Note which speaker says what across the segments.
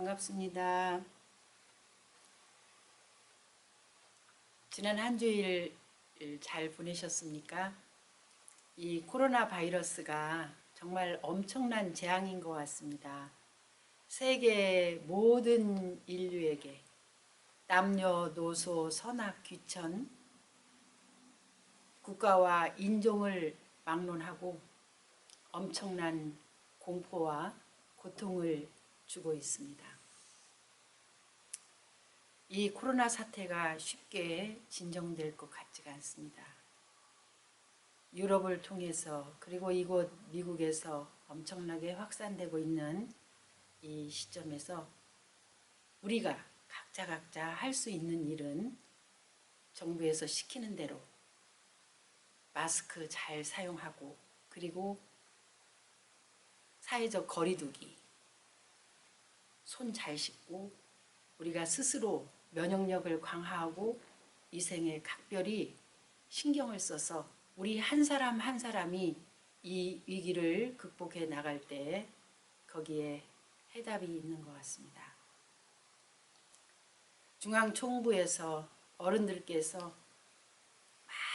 Speaker 1: 반갑습니다. 지난 한 주일 잘 보내셨습니까? 이 코로나 바이러스가 정말 엄청난 재앙인 것 같습니다. 세계 모든 인류에게 남녀노소 선악 귀천 국가와 인종을 막론하고 엄청난 공포와 고통을 주고 있습니다. 이 코로나 사태가 쉽게 진정될 것 같지가 않습니다. 유럽을 통해서 그리고 이곳 미국에서 엄청나게 확산되고 있는 이 시점에서 우리가 각자 할 수 있는 일은 정부에서 시키는 대로 마스크 잘 사용하고 그리고 사회적 거리두기, 손 잘 씻고 우리가 스스로 면역력을 강화하고 위생에 각별히 신경을 써서 우리 한 사람 한 사람이 이 위기를 극복해 나갈 때 거기에 해답이 있는 것 같습니다. 중앙총부에서 어른들께서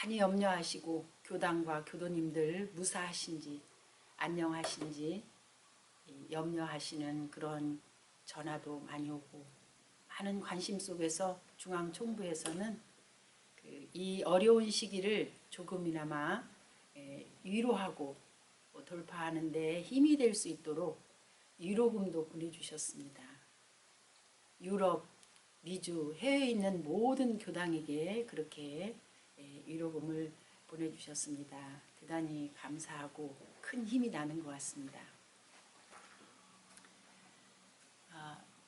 Speaker 1: 많이 염려하시고 교당과 교도님들 무사하신지 안녕하신지 염려하시는 그런 전화도 많이 오고 많은 관심 속에서 중앙총부에서는 이 어려운 시기를 조금이나마 위로하고 돌파하는 데 힘이 될 수 있도록 위로금도 보내주셨습니다. 유럽, 미주, 해외에 있는 모든 교당에게 그렇게 위로금을 보내주셨습니다. 대단히 감사하고 큰 힘이 나는 것 같습니다.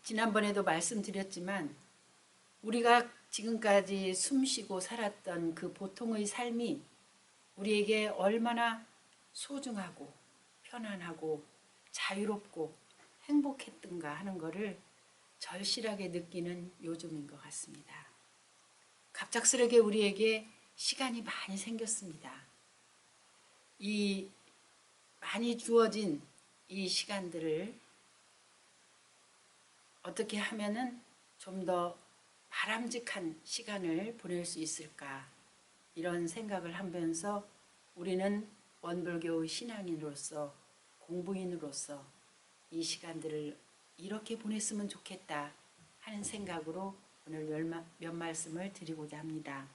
Speaker 1: 지난번에도 말씀드렸지만 우리가 지금까지 숨쉬고 살았던 그 보통의 삶이 우리에게 얼마나 소중하고 편안하고 자유롭고 행복했던가 하는 것을 절실하게 느끼는 요즘인 것 같습니다. 갑작스럽게 우리에게 시간이 많이 생겼습니다. 이 많이 주어진 이 시간들을 어떻게 하면은 좀 더 바람직한 시간을 보낼 수 있을까 이런 생각을 하면서 우리는 원불교 신앙인으로서 공부인으로서 이 시간들을 이렇게 보냈으면 좋겠다 하는 생각으로 오늘 몇 말씀을 드리고자 합니다.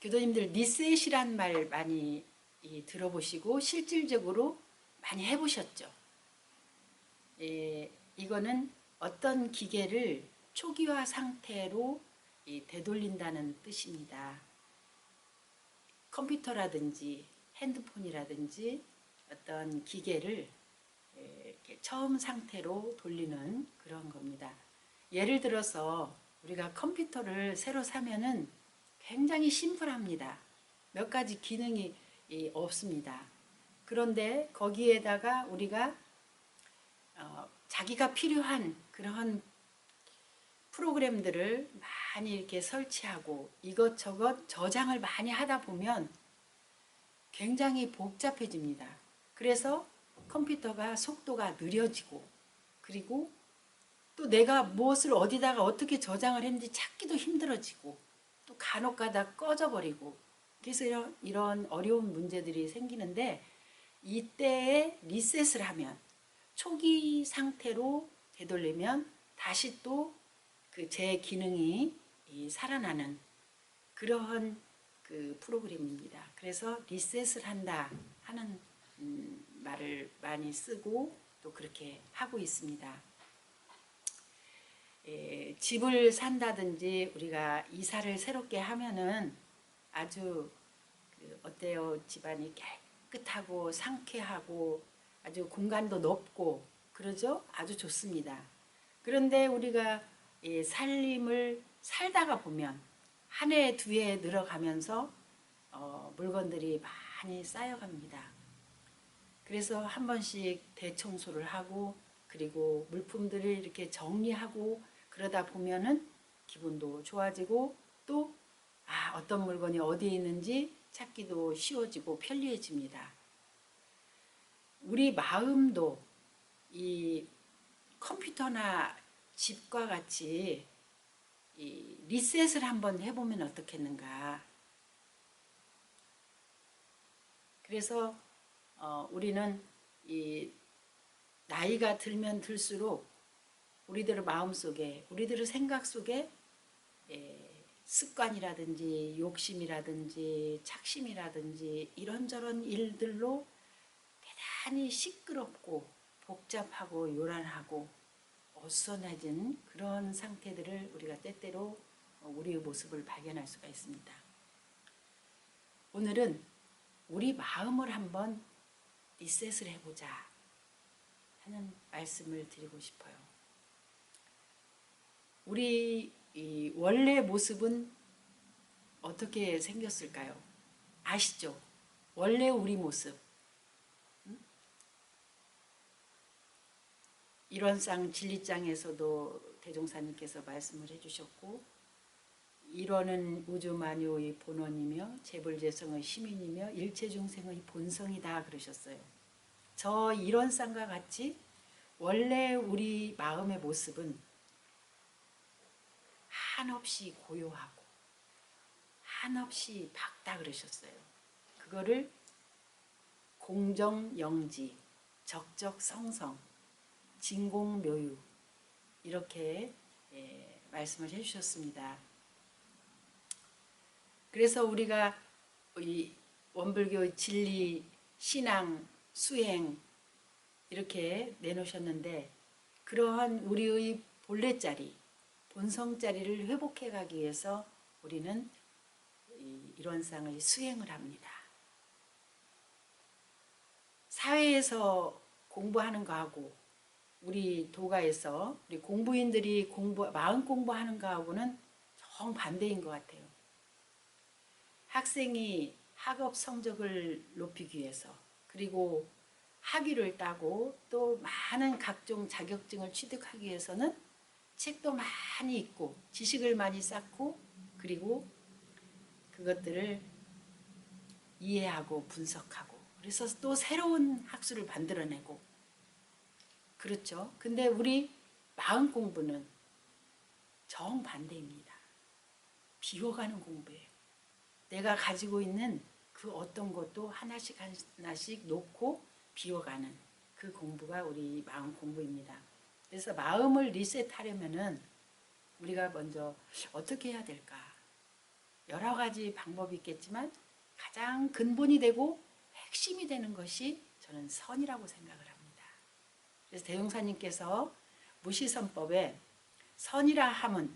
Speaker 1: 교도님들 리셋이란 말 많이 들어보시고 실질적으로 많이 해보셨죠? 이거는 어떤 기계를 초기화 상태로 되돌린다는 뜻입니다. 컴퓨터라든지 핸드폰이라든지 어떤 기계를 이렇게 처음 상태로 돌리는 그런 겁니다. 예를 들어서 우리가 컴퓨터를 새로 사면은 굉장히 심플합니다. 몇 가지 기능이 없습니다. 그런데 거기에다가 우리가 자기가 필요한 그런 프로그램들을 많이 이렇게 설치하고 이것저것 저장을 많이 하다 보면 굉장히 복잡해집니다. 그래서 컴퓨터가 속도가 느려지고 그리고 또 내가 무엇을 어디다가 어떻게 저장을 했는지 찾기도 힘들어지고 또 간혹가다 꺼져버리고 그래서 이런 어려운 문제들이 생기는데 이때에 리셋을 하면 초기 상태로 되돌리면 다시 또 그 제 기능이 살아나는 그러한 그 프로그램입니다. 그래서 리셋을 한다 하는 말을 많이 쓰고 또 그렇게 하고 있습니다. 집을 산다든지 우리가 이사를 새롭게 하면은 아주 어때요? 집안이 깨끗하고 상쾌하고 아주 공간도 넓고 그러죠? 아주 좋습니다. 그런데 우리가 살림을 살다가 보면 한 해, 두 해 늘어가면서 물건들이 많이 쌓여갑니다. 그래서 한 번씩 대청소를 하고 그리고 물품들을 이렇게 정리하고 그러다 보면은 기분도 좋아지고 또 어떤 물건이 어디에 있는지 찾기도 쉬워지고 편리해집니다. 우리 마음도 이 컴퓨터나 집과 같이 이 리셋을 한번 해보면 어떻겠는가. 그래서 우리는 이 나이가 들면 들수록 우리들의 마음속에, 우리들의 생각 속에 습관이라든지 욕심이라든지 착심이라든지 이런저런 일들로 대단히 시끄럽고 복잡하고 요란하고 어수선해진 그런 상태들을 우리가 때때로 우리의 모습을 발견할 수가 있습니다. 오늘은 우리 마음을 한번 리셋을 해보자 하는 말씀을 드리고 싶어요. 우리 원래 모습은 어떻게 생겼을까요? 아시죠? 원래 우리 모습. 일원상 진리장에서도 대종사님께서 말씀을 해주셨고, 일원은 우주만유의 본원이며 재불재성의 시민이며 일체중생의 본성이다 그러셨어요. 저 일원상과 같이 원래 우리 마음의 모습은 한없이 고요하고 한없이 밝다 그러셨어요. 그거를 공정영지, 적적성성, 진공묘유 이렇게 말씀을 해주셨습니다. 그래서 우리가 이 원불교의 진리, 신앙, 수행 이렇게 내놓으셨는데 그러한 우리의 본래자리, 본성자리를 회복해 가기 위해서 우리는 일원상의 수행을 합니다. 사회에서 공부하는 거하고 우리 도가에서 우리 공부인들이 마음 공부하는 거하고는 정반대인 것 같아요. 학생이 학업 성적을 높이기 위해서 그리고 학위를 따고 또 많은 각종 자격증을 취득하기 위해서는 책도 많이 읽고 지식을 많이 쌓고 그리고 그것들을 이해하고 분석하고 그래서 또 새로운 학술을 만들어내고 그렇죠. 근데 우리 마음 공부는 정반대입니다. 비워가는 공부예요. 내가 가지고 있는 그 어떤 것도 하나씩 하나씩 놓고 비워가는 그 공부가 우리 마음 공부입니다. 그래서 마음을 리셋하려면은 우리가 먼저 어떻게 해야 될까? 여러 가지 방법이 있겠지만 가장 근본이 되고 핵심이 되는 것이 저는 선이라고 생각을 합니다. 그래서 대종사님께서 무시선법에 선이라 함은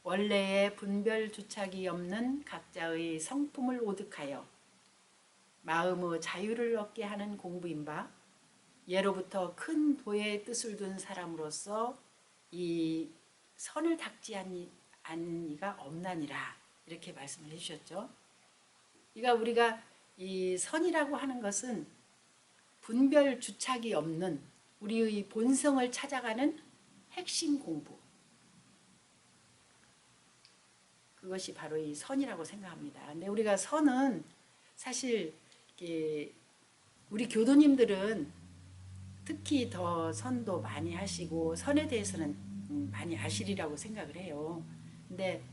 Speaker 1: 원래의 분별주착이 없는 각자의 성품을 오득하여 마음의 자유를 얻게 하는 공부인 바 예로부터 큰 도의 뜻을 둔 사람으로서 이 선을 닦지 않는 이가 없나니라 이렇게 말씀을 해주셨죠. 그러니까 우리가 이 선이라고 하는 것은 분별주착이 없는 우리의 본성을 찾아가는 핵심 공부, 그것이 바로 이 선이라고 생각합니다. 근데 우리가 선은 사실 우리 교도님들은 특히 더 선도 많이 하시고 선에 대해서는 많이 아시리라고 생각을 해요. 근데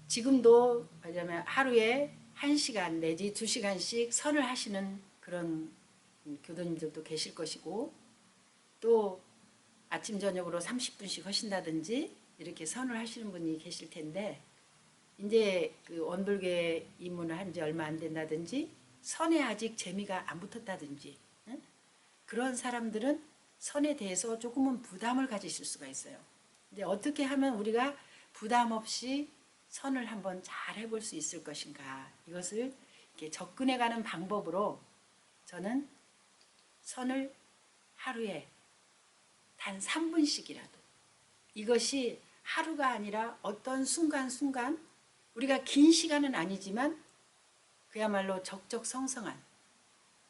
Speaker 1: 지금도 말하자면 하루에 1시간 내지 2시간씩 선을 하시는 그런 교도님들도 계실 것이고 또 아침 저녁으로 30분씩 하신다든지 이렇게 선을 하시는 분이 계실 텐데 이제 그 원불교에 입문을 한 지 얼마 안 된다든지 선에 아직 재미가 안 붙었다든지 그런 사람들은 선에 대해서 조금은 부담을 가지실 수가 있어요. 근데 어떻게 하면 우리가 부담 없이 선을 한번 잘 해볼 수 있을 것인가, 이것을 이렇게 접근해가는 방법으로 저는 선을 하루에 단 3분씩이라도, 이것이 하루가 아니라 어떤 순간순간, 우리가 긴 시간은 아니지만 그야말로 적적성성한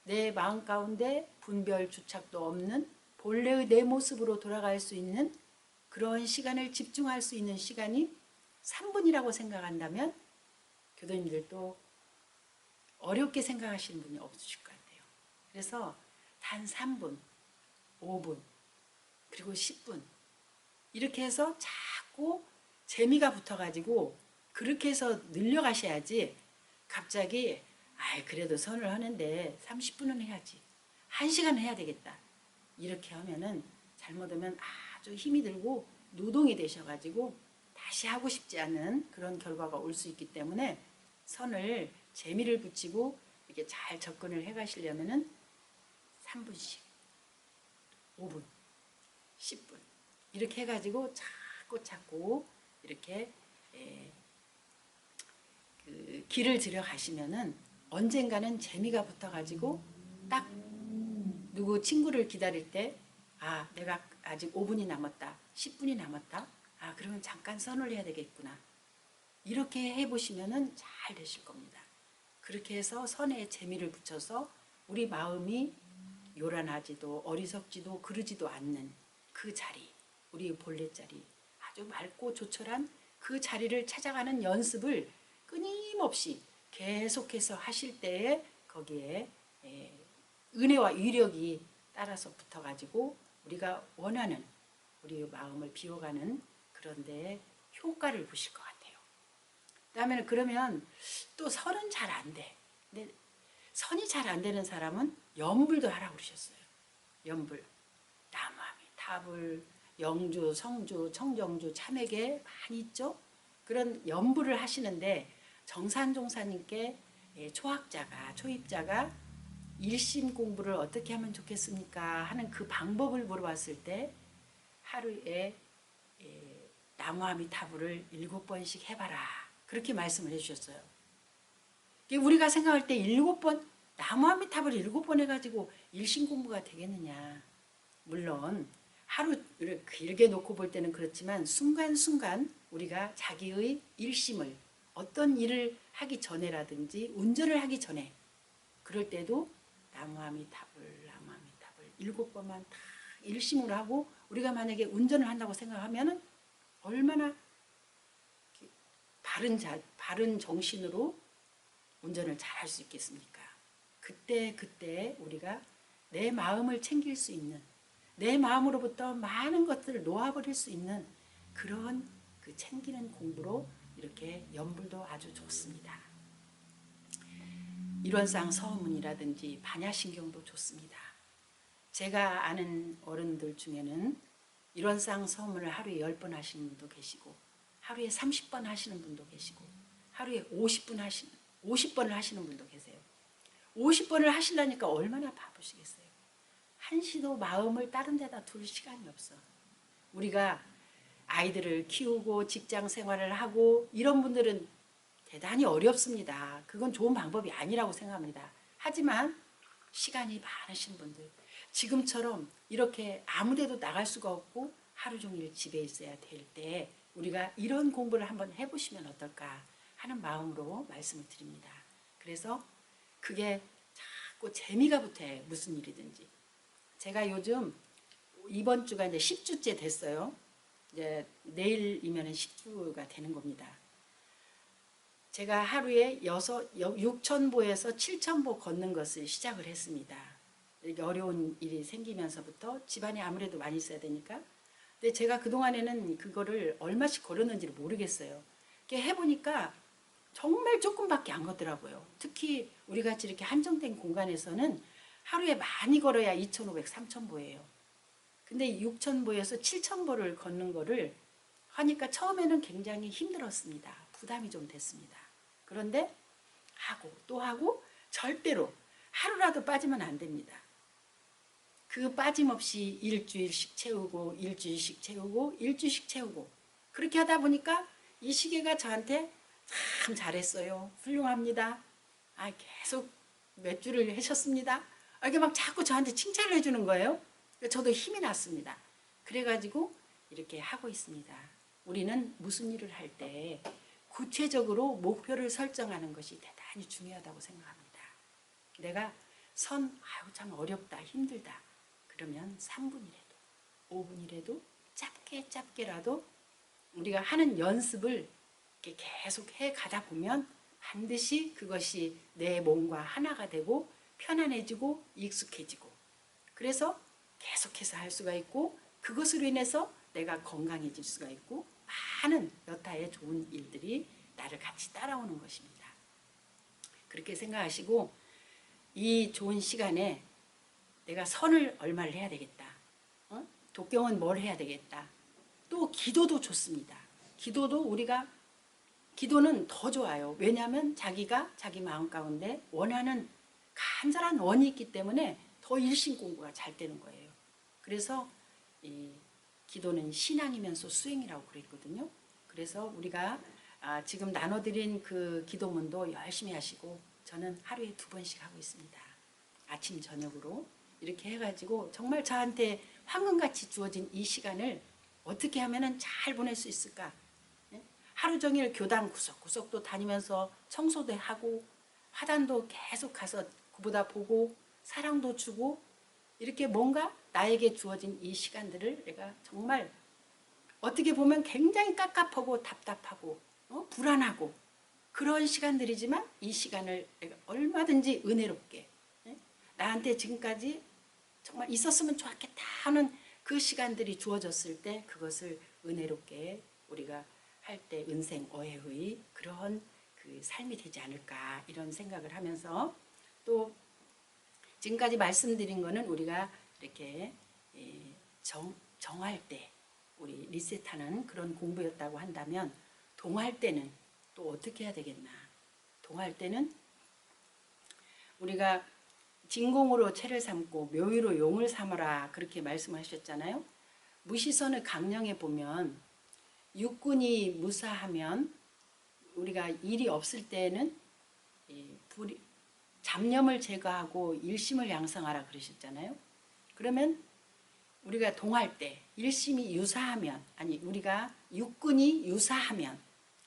Speaker 1: 내 마음 가운데 분별 주착도 없는 본래의 내 모습으로 돌아갈 수 있는 그런 시간을 집중할 수 있는 시간이 3분이라고 생각한다면 교도님들도 어렵게 생각하시는 분이 없으실 것 같아요. 그래서 단 3분, 5분, 그리고 10분 이렇게 해서 자꾸 재미가 붙어가지고 그렇게 해서 늘려가셔야지 갑자기 그래도 선을 하는데 30분은 해야지 1시간 해야 되겠다 이렇게 하면은 잘못하면 아주 힘이 들고 노동이 되셔가지고 다시 하고 싶지 않은 그런 결과가 올 수 있기 때문에 선을 재미를 붙이고 이렇게 잘 접근을 해 가시려면은 3분씩 5분 10분 이렇게 해가지고 자꾸 이렇게 그 길을 들여가시면은 언젠가는 재미가 붙어가지고 딱 누구 친구를 기다릴 때 내가 아직 5분이 남았다 10분이 남았다 그러면 잠깐 선을 해야 되겠구나 이렇게 해보시면은 잘 되실 겁니다. 그렇게 해서 선에 재미를 붙여서 우리 마음이 요란하지도 어리석지도 그러지도 않는 그 자리 우리 본래 자리 아주 맑고 조촐한 그 자리를 찾아가는 연습을 끊임없이 계속해서 하실 때에 거기에 은혜와 위력이 따라서 붙어가지고 우리가 원하는 우리 마음을 비워가는 그런 데에 효과를 보실 것 같아요. 그다음에 그러면 또 선은 잘 안 돼. 근데 선이 잘 안 되는 사람은 연불도 하라고 그러셨어요. 연불, 나무아미, 타불, 영주, 성주, 청정주, 참외계 많이 있죠. 그런 연불을 하시는데 정산종사님께 초입자가 일심 공부를 어떻게 하면 좋겠습니까? 하는 그 방법을 물어봤을 때 하루에 나무아미타불을 7번씩 해봐라. 그렇게 말씀을 해주셨어요. 우리가 생각할 때 7번 나무아미타불 7번 해가지고 일심 공부가 되겠느냐. 물론 하루를 길게 놓고 볼 때는 그렇지만 순간순간 우리가 자기의 일심을 어떤 일을 하기 전에라든지 운전을 하기 전에 그럴 때도 나무아미타불 7번만 다 일심으로 하고 우리가 만약에 운전을 한다고 생각하면 얼마나 바른 정신으로 운전을 잘 할 수 있겠습니까? 그때 우리가 내 마음을 챙길 수 있는 내 마음으로부터 많은 것들을 놓아버릴 수 있는 그런 그 챙기는 공부로 이렇게 연불도 아주 좋습니다. 일원상 서문이라든지 반야신경도 좋습니다. 제가 아는 어른들 중에는 일원상 서문을 하루에 10번 하시는 분도 계시고 하루에 30번 하시는 분도 계시고 하루에 50번을 하시는 분도 계세요. 50번을 하시려니까 얼마나 바쁘시겠어요. 한시도 마음을 다른 데다 둘 시간이 없어. 우리가 아이들을 키우고 직장 생활을 하고 이런 분들은 대단히 어렵습니다. 그건 좋은 방법이 아니라고 생각합니다. 하지만 시간이 많으신 분들 지금처럼 이렇게 아무데도 나갈 수가 없고 하루 종일 집에 있어야 될 때 우리가 이런 공부를 한번 해보시면 어떨까 하는 마음으로 말씀을 드립니다. 그래서 그게 자꾸 재미가 붙어요. 무슨 일이든지. 제가 요즘 이번 주가 이제 10주째 됐어요. 이제 내일이면 10주가 되는 겁니다. 제가 하루에 6,000보에서 7,000보 걷는 것을 시작을 했습니다. 이렇게 어려운 일이 생기면서부터 집안에 아무래도 많이 있어야 되니까. 근데 제가 그동안에는 그거를 얼마씩 걸었는지를 모르겠어요. 이렇게 해보니까 정말 조금밖에 안 걷더라고요. 특히 우리같이 이렇게 한정된 공간에서는 하루에 많이 걸어야 2,500, 3,000보예요. 근데 6,000보에서 7,000보를 걷는 거를 하니까 처음에는 굉장히 힘들었습니다. 부담이 좀 됐습니다. 그런데 하고 또 하고 절대로 하루라도 빠지면 안 됩니다. 그 빠짐없이 일주일씩 채우고 일주일씩 채우고 일주일씩 채우고 그렇게 하다 보니까 이 시계가 저한테 참 잘했어요. 훌륭합니다. 계속 몇 주를 하셨습니다. 이렇게 막 자꾸 저한테 칭찬을 해주는 거예요. 저도 힘이 났습니다. 그래가지고 이렇게 하고 있습니다. 우리는 무슨 일을 할 때 구체적으로 목표를 설정하는 것이 대단히 중요하다고 생각합니다. 내가 참 어렵다, 힘들다. 그러면 3분이라도, 5분이라도 짧게라도 우리가 하는 연습을 이렇게 계속 해 가다 보면 반드시 그것이 내 몸과 하나가 되고 편안해지고 익숙해지고 그래서 계속해서 할 수가 있고 그것으로 인해서 내가 건강해질 수가 있고 많은 여타의 좋은 일들이 나를 같이 따라오는 것입니다. 그렇게 생각하시고 이 좋은 시간에 내가 선을 얼마를 해야 되겠다. 독경은 뭘 해야 되겠다. 또 기도도 좋습니다. 기도는 더 좋아요. 왜냐하면 자기가 자기 마음 가운데 원하는 간절한 원이 있기 때문에 더 일심 공부가 잘 되는 거예요. 그래서 이 기도는 신앙이면서 수행이라고 그랬거든요. 그래서 우리가 지금 나눠드린 그 기도문도 열심히 하시고 저는 하루에 2번씩 하고 있습니다. 아침 저녁으로 이렇게 해가지고 정말 저한테 황금같이 주어진 이 시간을 어떻게 하면 잘 보낼 수 있을까. 하루 종일 교당 구석구석도 다니면서 청소도 하고 화단도 계속 가서 그보다 보고 사랑도 주고 이렇게 뭔가 나에게 주어진 이 시간들을 내가 정말 어떻게 보면 굉장히 깝깝하고 답답하고 불안하고 그런 시간들이지만 이 시간을 내가 얼마든지 은혜롭게 나한테 지금까지 정말 있었으면 좋았겠다 하는 그 시간들이 주어졌을 때 그것을 은혜롭게 우리가 할 때 은생어해의 그런 그 삶이 되지 않을까 이런 생각을 하면서 또 지금까지 말씀드린 거는 우리가 이렇게 정할 때 우리 리셋하는 그런 공부였다고 한다면 동할 때는 또 어떻게 해야 되겠나. 동할 때는 우리가 진공으로 채를 삼고 묘유로 용을 삼아라 그렇게 말씀하셨잖아요. 무시선을 강령에 보면 육군이 무사하면 우리가 일이 없을 때는 잡념을 제거하고 일심을 양성하라 그러셨잖아요. 그러면 우리가 동할 때 일심이 유사하면 아니 우리가 육군이 유사하면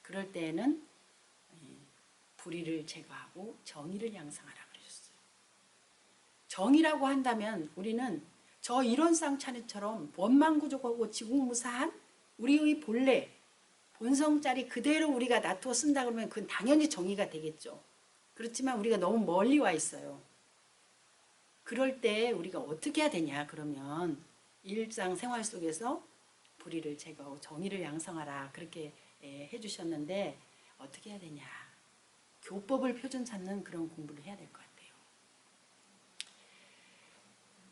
Speaker 1: 그럴 때에는 불의를 제거하고 정의를 양성하라 그러셨어요. 정의라고 한다면 우리는 저 이론상차례처럼 원만구조하고 지국무사한 우리의 본래 본성짜리 그대로 우리가 놔두어 쓴다 그러면 그건 당연히 정의가 되겠죠. 그렇지만 우리가 너무 멀리 와 있어요. 그럴 때 우리가 어떻게 해야 되냐 그러면 일상생활 속에서 불의를 제거하고 정의를 양성하라 그렇게 해주셨는데 어떻게 해야 되냐. 교법을 표준 삼는 그런 공부를 해야 될 것 같아요.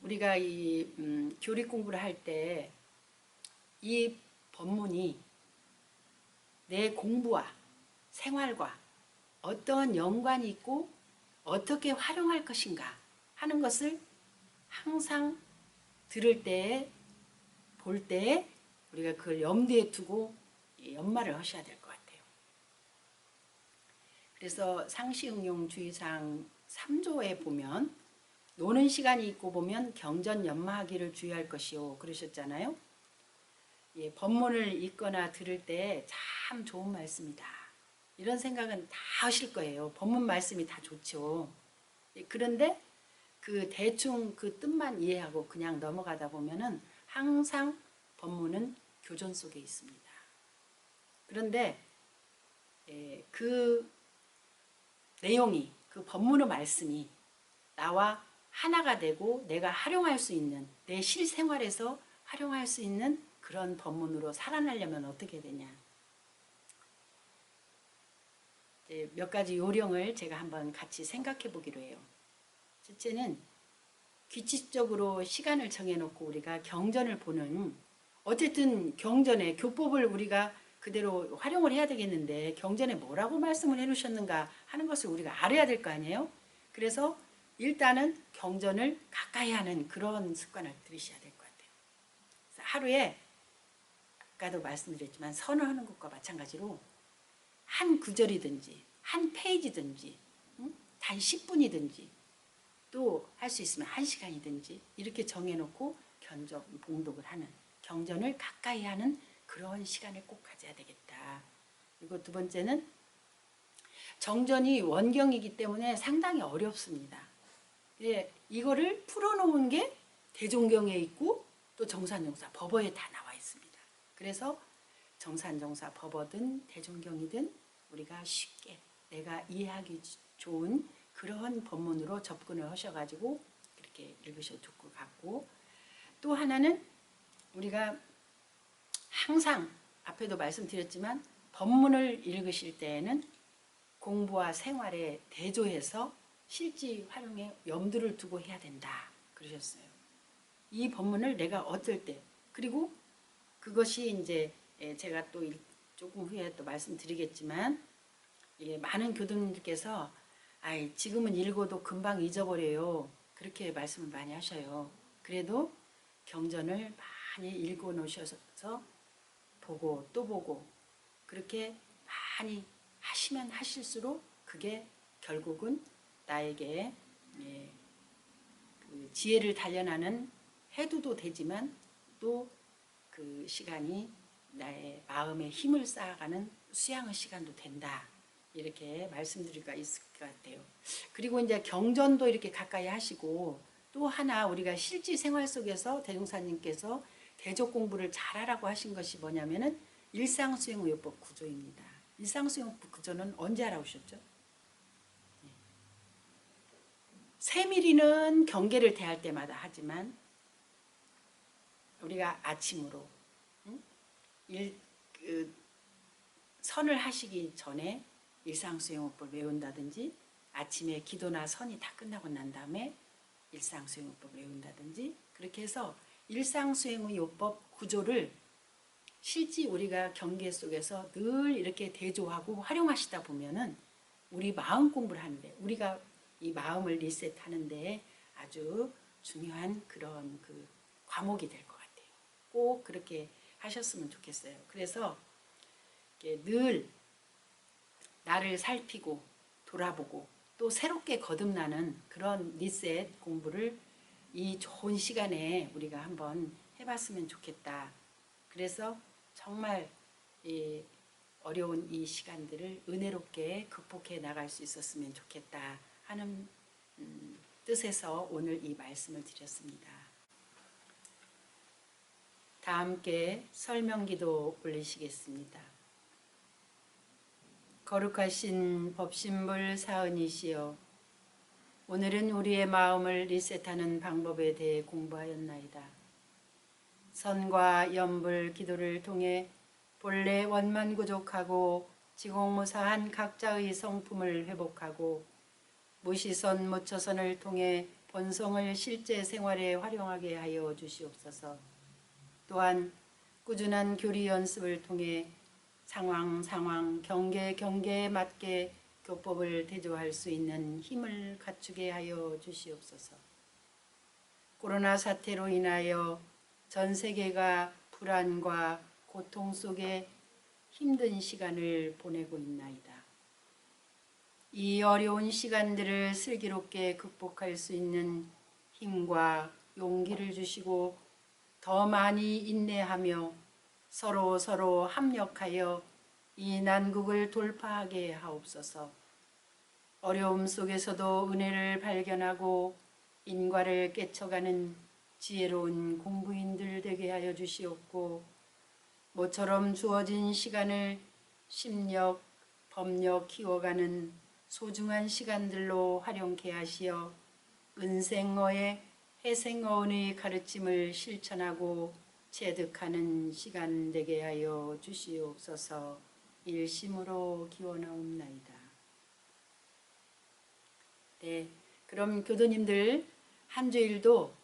Speaker 1: 우리가 이 교리 공부를 할 때 이 법문이 내 공부와 생활과 어떤 연관이 있고 어떻게 활용할 것인가 하는 것을 항상 들을 때, 볼 때 우리가 그걸 염두에 두고 연말을 하셔야 될 것 같아요. 그래서 상시응용주의상 3조에 보면 노는 시간이 있고 보면 경전연마하기를 주의할 것이요 그러셨잖아요. 예, 법문을 읽거나 들을 때 참 좋은 말씀이다. 이런 생각은 다 하실 거예요. 법문 말씀이 다 좋죠. 예, 그런데 그 대충 그 뜻만 이해하고 그냥 넘어가다 보면은 항상 법문은 교전 속에 있습니다. 그런데 그 내용이 그 법문의 말씀이 나와 하나가 되고 내가 활용할 수 있는 내 실생활에서 활용할 수 있는 그런 법문으로 살아나려면 어떻게 되냐. 몇 가지 요령을 제가 한번 같이 생각해 보기로 해요. 첫째는 규칙적으로 시간을 정해놓고 우리가 경전을 보는 어쨌든 경전에 교법을 우리가 그대로 활용을 해야 되겠는데 경전에 뭐라고 말씀을 해놓으셨는가 하는 것을 우리가 알아야 될 거 아니에요. 그래서 일단은 경전을 가까이 하는 그런 습관을 들이셔야 될 것 같아요. 하루에 아까도 말씀드렸지만 선언하는 것과 마찬가지로 한 구절이든지 한 페이지든지 단 10분이든지 또 할 수 있으면 1시간이든지 이렇게 정해놓고 봉독을 하는 경전을 가까이 하는 그런 시간을 꼭 가져야 되겠다. 그리고 두 번째는 정전이 원경이기 때문에 상당히 어렵습니다. 이거를 풀어놓은 게 대종경에 있고 또 정산정사 법어에 다 나와 있습니다. 그래서 정산정사 법어든 대종경이든 우리가 쉽게 내가 이해하기 좋은 그런 법문으로 접근을 하셔가지고 이렇게 읽으셔도 좋을 것 같고, 또 하나는 우리가 항상 앞에도 말씀드렸지만 법문을 읽으실 때에는 공부와 생활에 대조해서 실지 활용에 염두를 두고 해야 된다 그러셨어요. 이 법문을 내가 어떨 때, 그리고 그것이 이제 제가 또 조금 후에 또 말씀드리겠지만, 많은 교도님들께서 지금은 읽어도 금방 잊어버려요 그렇게 말씀을 많이 하셔요. 그래도 경전을 많이 읽어 놓으셔서 보고 또 보고 그렇게 많이 하시면 하실수록 그게 결국은 나에게 그 지혜를 단련하는 해두도 되지만 또 그 시간이 나의 마음의 힘을 쌓아가는 수양의 시간도 된다. 이렇게 말씀드릴 수가 있을 것 같아요. 그리고 이제 경전도 이렇게 가까이 하시고, 또 하나 우리가 실지 생활 속에서 대종사님께서 대조 공부를 잘하라고 하신 것이 뭐냐면은 일상수행의요법 구조입니다. 일상수행의요법 구조는 언제 알아오셨죠? 세밀히는 경계를 대할 때마다 하지만 우리가 아침으로 선을 하시기 전에 일상수행의법을 외운다든지, 아침에 기도나 선이 다 끝나고 난 다음에 일상수행의법을 외운다든지, 그렇게 해서 일상수행의요법 구조를 실제 우리가 경계 속에서 늘 이렇게 대조하고 활용하시다 보면은 우리 마음 공부를 하는데, 우리가 이 마음을 리셋하는데 아주 중요한 그런 그 과목이 될 것 같아요. 꼭 그렇게 하셨으면 좋겠어요. 그래서 늘 나를 살피고 돌아보고 또 새롭게 거듭나는 그런 리셋 공부를 이 좋은 시간에 우리가 한번 해봤으면 좋겠다. 그래서 정말 어려운 이 시간들을 은혜롭게 극복해 나갈 수 있었으면 좋겠다 하는 뜻에서 오늘 이 말씀을 드렸습니다. 다 함께 설명기도 올리시겠습니다. 거룩하신 법신불 사은이시여, 오늘은 우리의 마음을 리셋하는 방법에 대해 공부하였나이다. 선과 염불 기도를 통해 본래 원만구족하고 지공무사한 각자의 성품을 회복하고, 무시선 무처선을 통해 본성을 실제 생활에 활용하게 하여 주시옵소서. 또한 꾸준한 교리 연습을 통해 상황 경계에 맞게 교법을 대조할 수 있는 힘을 갖추게 하여 주시옵소서. 코로나 사태로 인하여 전 세계가 불안과 고통 속에 힘든 시간을 보내고 있나이다. 이 어려운 시간들을 슬기롭게 극복할 수 있는 힘과 용기를 주시고 더 많이 인내하며 서로 합력하여 이 난국을 돌파하게 하옵소서. 어려움 속에서도 은혜를 발견하고 인과를 깨쳐가는 지혜로운 공부인들 되게 하여 주시옵고, 모처럼 주어진 시간을 심력, 법력 키워가는 소중한 시간들로 활용케 하시어 은생어의 해생어원의 가르침을 실천하고 체득하는 시간 되게 하여 주시옵소서. 일심으로 기원하옵나이다. 네, 그럼 교도님들 한 주일도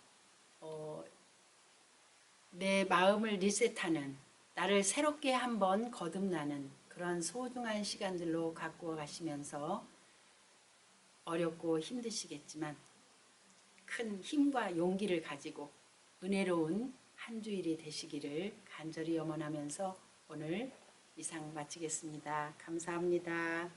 Speaker 1: 내 마음을 리셋하는, 나를 새롭게 한번 거듭나는 그런 소중한 시간들로 가꾸어 가시면서 어렵고 힘드시겠지만 큰 힘과 용기를 가지고 은혜로운 한 주일이 되시기를 간절히 염원하면서 오늘 이상 마치겠습니다. 감사합니다.